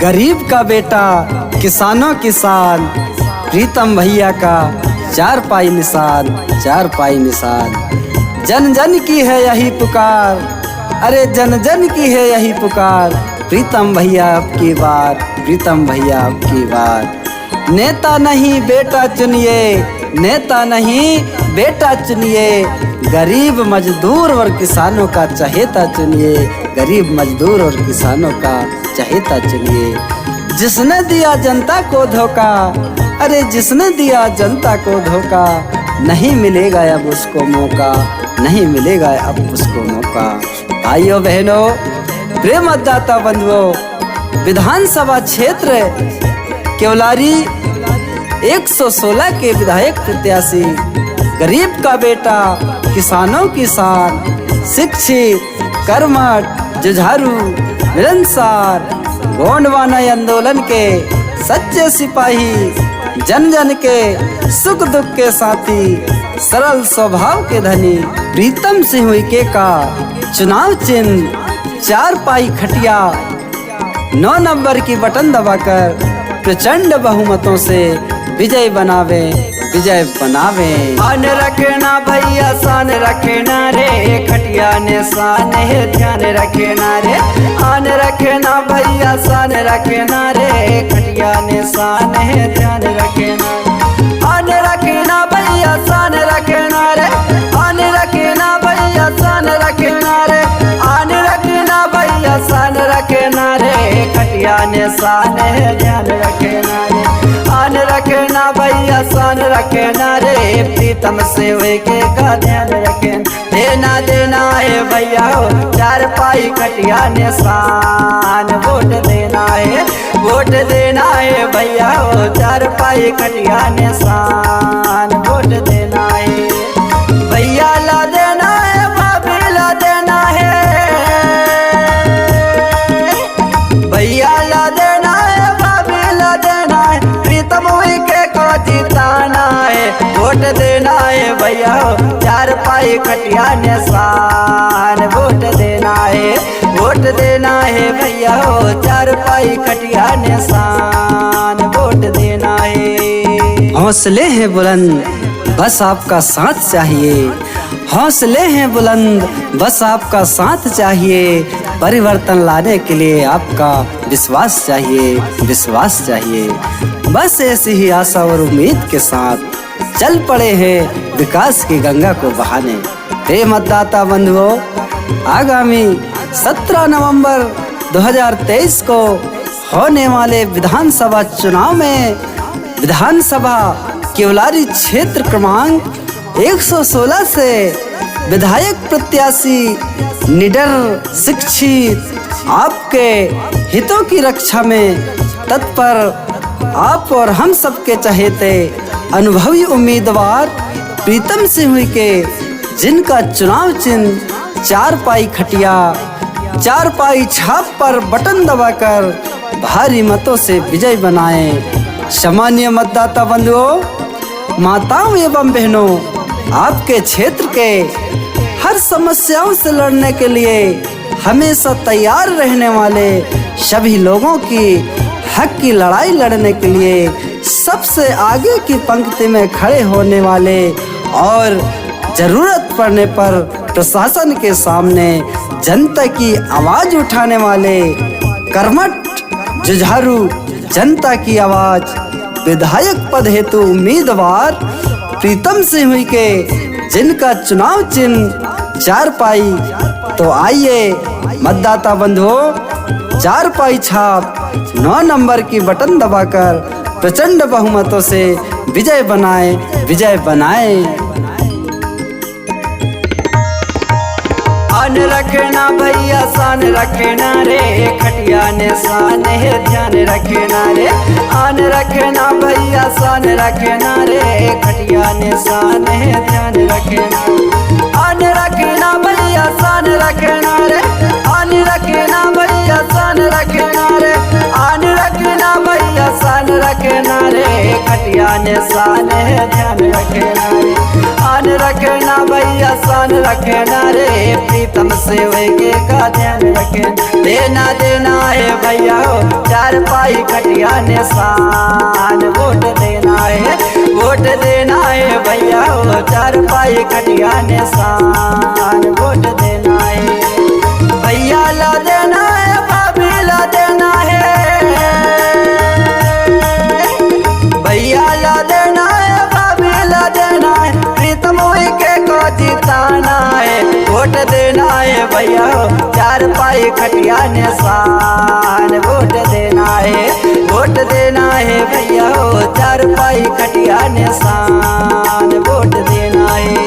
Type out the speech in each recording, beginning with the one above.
गरीब का बेटा किसानों किसान, प्रीतम भैया का चार पाई निशान, चार पाई निशान। जन जन की है यही पुकार, अरे जन जन की है यही पुकार, प्रीतम भैया अब की बार, प्रीतम भैया अब की बार। नेता नहीं बेटा चुनिए, नेता नहीं बेटा चुनिए, गरीब मजदूर और किसानों का चहेता चुनिए, गरीब मजदूर और किसानों का चहेता चुनिए। जिसने दिया जनता को धोखा, अरे जिसने दिया जनता को धोखा, नहीं मिलेगा अब उसको मौका, नहीं मिलेगा अब उसको मौका। भाइयों बहनों, प्रेम मतदाता बंधुओं, विधानसभा क्षेत्र केवलारी 116 के विधायक प्रत्याशी, गरीब का बेटा किसानों की शान, शिक्षित कर्मठ जुझारू मिलनसार, गोंडवाना आंदोलन के सच्चे सिपाही, जन जन के सुख दुख के साथी, सरल स्वभाव के धनी, प्रीतम सिंह उइके का चुनाव चिन्ह चार पाई खटिया, 9 नंबर की बटन दबाकर प्रचंड बहुमतों से विजय बनावे, विजय बनावे। आन रखना भैया शान रखना रे, खटिया ने शान है ध्यान रखना रे। आन रखना भैया शान रखना रे, खटिया ने शान है ध्यान रखना। आन रखना भैया शान रखना रे, आन रखना भैया शान रखना रे, आन रखना भैया शान रखना रे, खटिया ने शान है ध्यान रखना रे। आन रखना भैया शान रखना रे, प्रीतम से के का ध्यान रखना। देना देना है भैया हो चार पाई खटिया ने शान, वोट देना है, वोट देना है भैया हो चार पाई खटिया ने शान, वोट देना है। भैया ला देना है, भाभी ला देना है, भैया ला देना है, भाभी ला देना है, प्रीतम उइके को जिताना है, वोट देना है भैया हो चार पाई खटिया ने शान, वोट देना है, वोट देना है भैया हो चार पाई खटिया ने शान, वोट देना है। हौसले हैं बुलंद बस आपका साथ चाहिए, हौसले हैं बुलंद बस आपका साथ चाहिए, परिवर्तन लाने के लिए आपका विश्वास चाहिए, विश्वास चाहिए। बस ऐसी ही आशा और उम्मीद के साथ चल पड़े हैं विकास की गंगा को बहाने। हे मतदाता बंधुओं, आगामी 17 नवंबर 2023 को होने वाले विधानसभा चुनाव में विधानसभा केवलारी क्षेत्र क्रमांक 116 से विधायक प्रत्याशी निडर शिक्षित, आपके हितों की रक्षा में तत्पर, आप और हम सबके चहेते अनुभवी उम्मीदवार प्रीतम सिंह उइके, जिनका चुनाव चिन्ह चार पाई खटिया, चार पाई छाप पर बटन दबाकर भारी मतों से विजय बनाए। सामान्य मतदाता बंधुओं, माताओं एवं बहनों, आपके क्षेत्र के हर समस्याओं से लड़ने के लिए हमेशा तैयार रहने वाले सभी लोगों की हक की लड़ाई लड़ने के लिए सबसे आगे की पंक्ति में खड़े होने वाले और जरूरत पड़ने पर प्रशासन के सामने जनता की आवाज उठाने वाले कर्मठ जुझारू जनता की आवाज विधायक पद हेतु उम्मीदवार प्रीतम सिंह उइके, जिनका चुनाव चिन्ह चार पाई। तो आइए मतदाता बंधुओं, चार पाई छाप 9 नंबर की बटन दबाकर प्रचंड बहुमतों से विजय बनाए, विजय बनाए। आन रखना भैया शान रखना रे, खटिया ने शान है ध्यान रखना रे। आन रखना भैया शान रखना रे, खटिया ने शान है ध्यान रखना। आन रखना भैया शान रखना रे, आन रखना भैया शान रखना रे, आन रखना भैया शान रखना रे, खटिया ने शान है ध्यान रखना रे। आन रखना भैया शान रखना रे, प्रीतम से के का ध्यान रखना। देना देना है भैया हो चार पाई खटिया निशान। वोट देना है, वोट देना है भैया हो चार पाई खटिया निशान। वोट देना है भैया ला देना है, भाभी ला देना है, भैया ला देना है, भाभी ला देना है, प्रीतम के को जिताना है। वोट देना है भैया हो चार पाई खटिया निशान। वोट देना है, वोट देना है भैया हो चार पाई खटिया निशान। वोट देना है।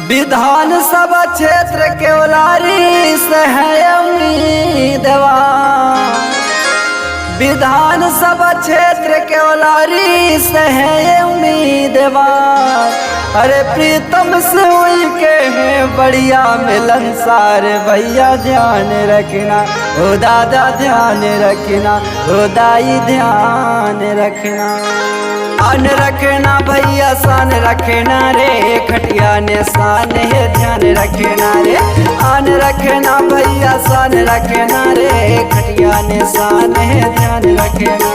विधानसभा क्षेत्र केवलारी से है उम्मीदवार, विधानसभा क्षेत्र केवलारी से है उम्मीदवार। अरे प्रीतम से हुई के हैं बढ़िया मिलनसार। भैया ध्यान रखना, ओ दादा ध्यान रखना, ओ दाई ध्यान रखना। आन रखना भैया शान रखना रे, खटिया निशान है ध्यान रखना रे। आन रखना भैया शान रखना रे, खटिया निशान है ध्यान रखना।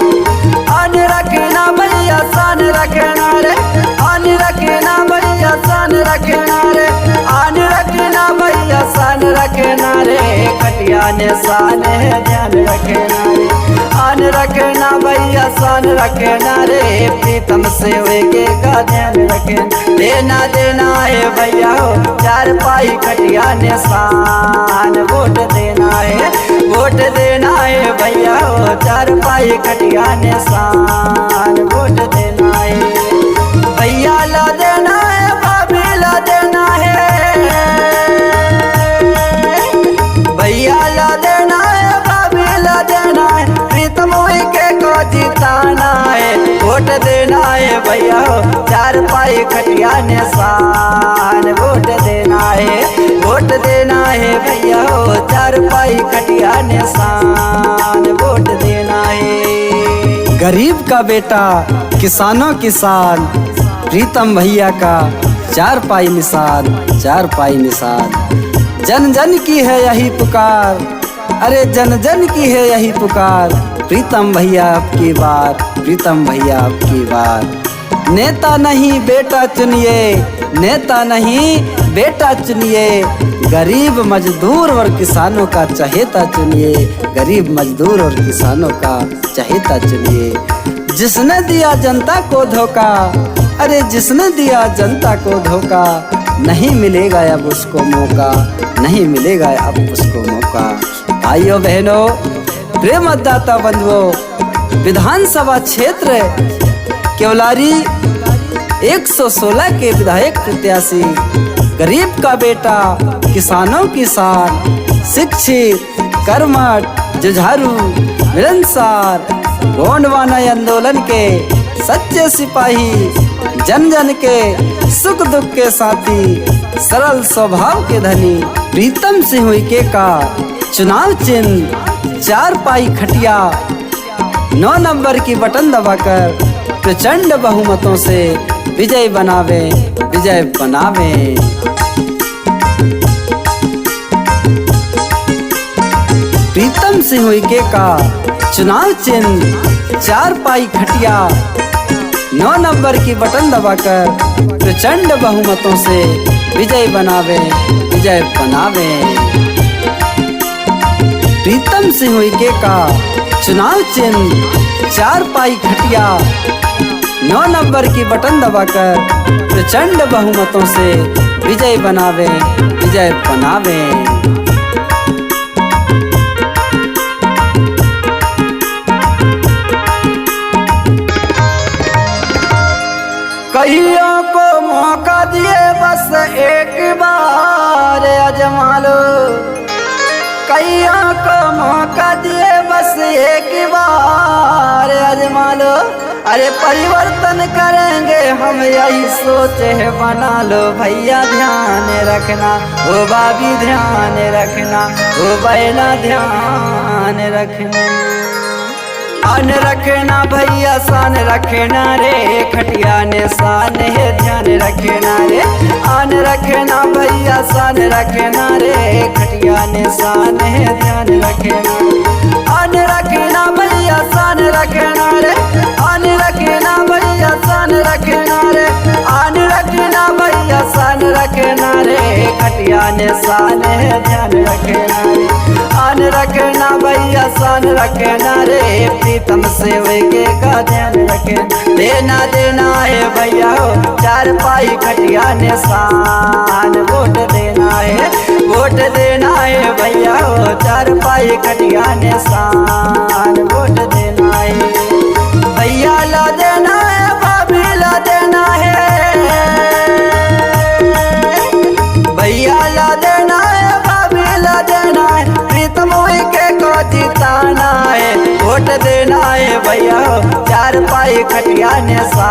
आन रखना भैया शान रखना रे, आन रखना भैया शान रखना रे, आन रखना भैया शान रखना रे, खटिया निशान है ध्यान रखना रे। आन रखना भैया शान रखना रे, प्रीतम से के का ध्यान रखना। देना देना है भैया हो चार पाई खटिया निशान। वोट देना है, वोट देना है भैया हो चार पाई खटिया निशान। वोट देना है भैया ला देना है, भाभी ला देना है, भैया ला देना है, भाभी ला देना है, प्रीतम के को जिताना है। वोट देना है भैया हो चार पाई खटिया निशान। वोट देना है, वोट देना है भैया हो चार पाई खटिया निशान। वोट देना है। गरीब का बेटा किसानों किसान, प्रीतम भैया का चार पाई निशान, चार पाई निशान। जन जन की है यही पुकार, अरे जन जन की है यही पुकार। प्रीतम भैया अब की बार, प्रीतम भैया अब की बार। नेता नहीं बेटा चुनिए, नेता नहीं बेटा चुनिए, गरीब मजदूर और किसानों का चहेता चुनिए, गरीब मजदूर और किसानों का चहेता चुनिए। जिसने दिया जनता को धोखा, अरे जिसने दिया जनता को धोखा, नहीं मिलेगा अब उसको मौका, नहीं मिलेगा अब उसको मौका। भाइयों बहनों, प्रिय मतदाता बंधुओं, विधानसभा क्षेत्र केवलारी 116 के विधायक प्रत्याशी, गरीब का बेटा किसानों की शान, शिक्षित कर्मठ जुझारू मिलनसार, गोंडवाना आंदोलन के सच्चे सिपाही, जन जन के सुख दुख के साथी, सरल स्वभाव के धनी, प्रीतम सिंह उइके का चुनाव चिन्ह चार पाई खटिया 9 नंबर की बटन दबाकर प्रचंड बहुमतों से विजय बनावे, विजय बनावे। प्रीतम सिंह उइके का चुनाव चिन्ह चार पाई खटिया 9 नंबर की बटन दबाकर प्रचंड बहुमतों से विजय बनावे, विजय बनावे। प्रीतम सिंह उइके का चुनाव चिन्ह चार पाई खटिया 9 नंबर की बटन दबाकर प्रचंड बहुमतों से विजय बनावे, विजय बनावे। कईयों को मौका दिए बस एक बार आजमा लो, भैया को मौका दिए बस एक बार आजमा लो, अरे परिवर्तन करेंगे हम यही सोच है बना लो। भैया ध्यान रखना, ओ भाभी ध्यान रखना, ओ बहना ध्यान रखना। आन रखना भैया शान रखना रे, खटिया ने शान है ध्यान रखना रे। आन रखना भैया शान रखना रे, खटिया ने शान है ध्यान रखना। आन रखना भैया शान रखना रे, आन रखना भैया शान रखना रे, आन रखना भैया शान रखना रे, खटिया ने शान है ध्यान रखना रे। आन रखना भैया शान रखना रे, प्रीतम से के का ध्यान रखे। देना देना है भैया हो चार पाई खटिया ने शान, वोट देना है, वोट देना है भैया हो चार पाई खटिया ने शान, वोट देना है। भैया ला देना है, भाभी ला देना है, भैया ला देना है, भाभी ला देना है, प्रीतम के को जिताना है, वोट देना है भैया चार पाई खटिया ने।